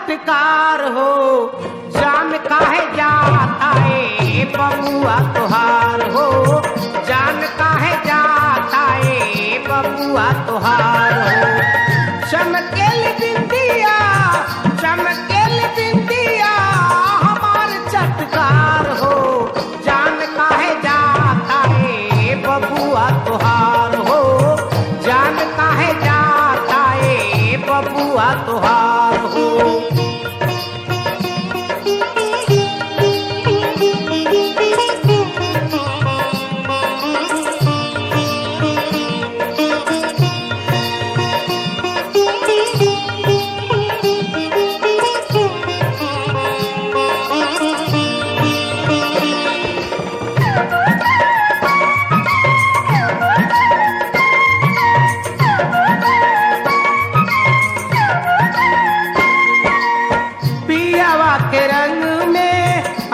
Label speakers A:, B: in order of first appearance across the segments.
A: चटकार हो, जान काहे जाता है बबुआ तुहार हो, जान काहे जाता है बबुआ तुहार हो। चमकेल बिंदिया, चमकेल बिंदिया हमार चटकार हो, जान काहे जाता है बबुआ तुहार हो, जान काहे जाता है बबुआ तुहार हो।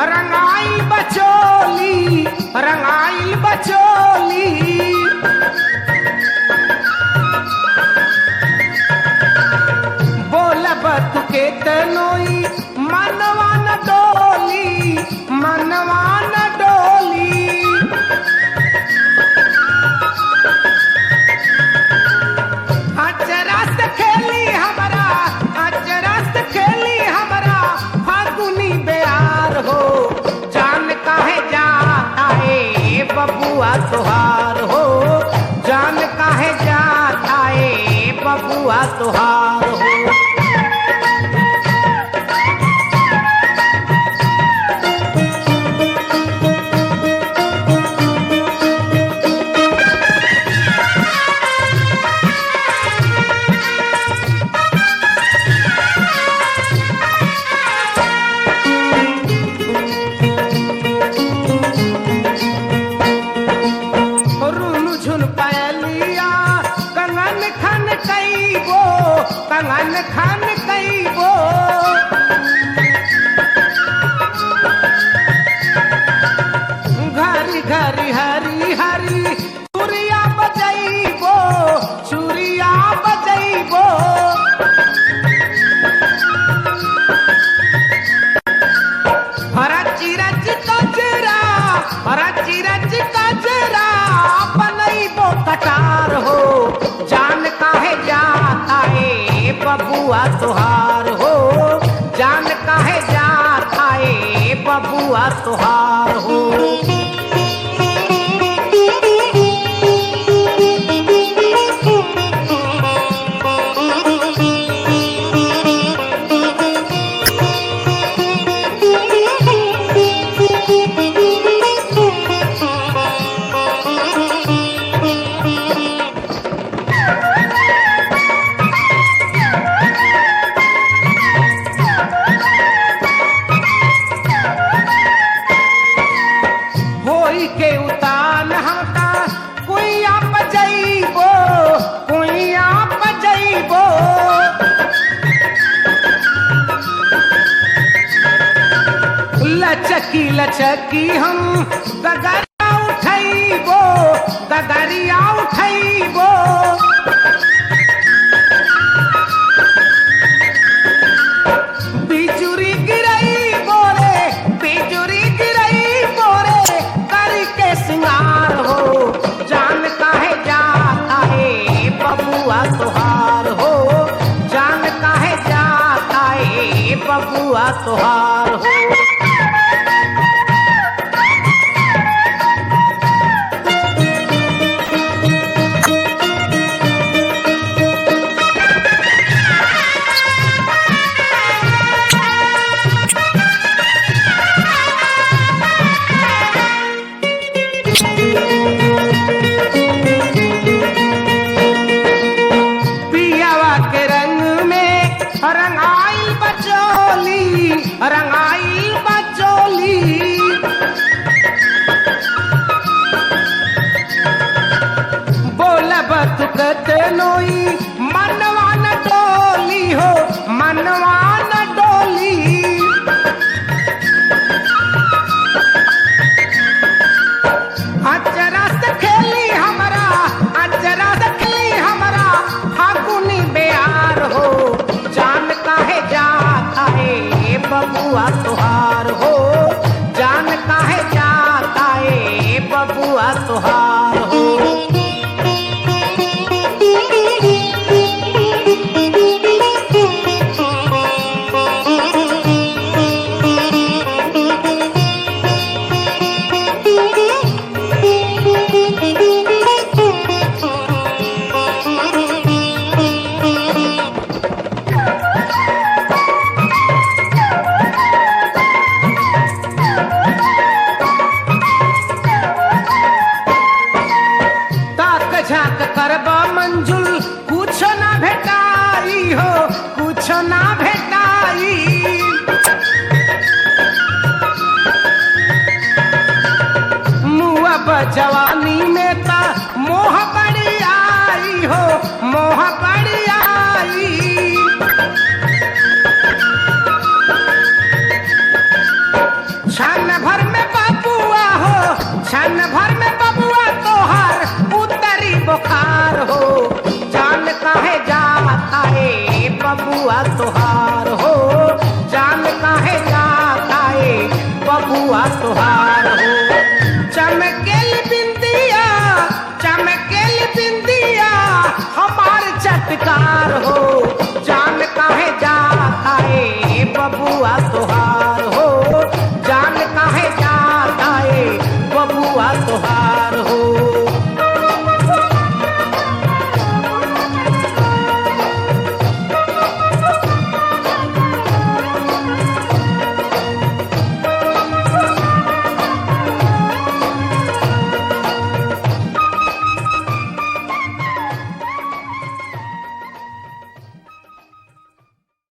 A: रंगाई बचोली, रंगाई बचोली बोलब तुके तनोई मनवा न डोली, मनवा न डोली। अचरा से खेली हमारा, अचरा से खेली हमारा फागुनी बेयार हो, जान काहे जाता है बबुआ तुहार हो, जान काहे जाता है बबुआ तुहार हो। कंगन खान कईबो घरी घरी हरी हरी चूड़िया बजैबो, चूड़िया बजैबो। रची रच कजरा, रची रच कजरा बनैबो कटार हो, जान काहे जाता है बबुआ तुहार हो, जान काहे जाता है बबुआ तुहार हो। के उतान हमका कोई आप जइबो, कोई आप जइबो। लचकी लचकी हम गगरिया उठैबो, गगरिया उठैबो। बिजुरी गिरैबो रे, बिजुरी गिरैबो रे करके सिंगार हो, जान काहे जाता है बबुआ तुहार हो, जान काहे जाता है बबुआ तुहार हो। रंगाई बचोली, रंगाई बचोली बोलब तुकत नोई मनवा न डोली हो, मनवा न डोली। अचरा से खेली हमारा, अचरा से खेली हमारा फागुनी बेयार हो, जान काहे जाता कुछ ना भेटाई मुआ जवानी में ता मोह बड़ी आई हो मोह बड़ी आई क्षण भर में बबुआ हो क्षण भर में बबुआ तोहार उतरी बुखार हो जान काहे जाता है बबुआ तोहार हो जान काहे जाता है बबुआ तोहार हो चमकेल बिंदिया हमार चटकार हो जान काहे जाता है बबुआ तोहार हो जान काहे जाता है बबुआ तोहार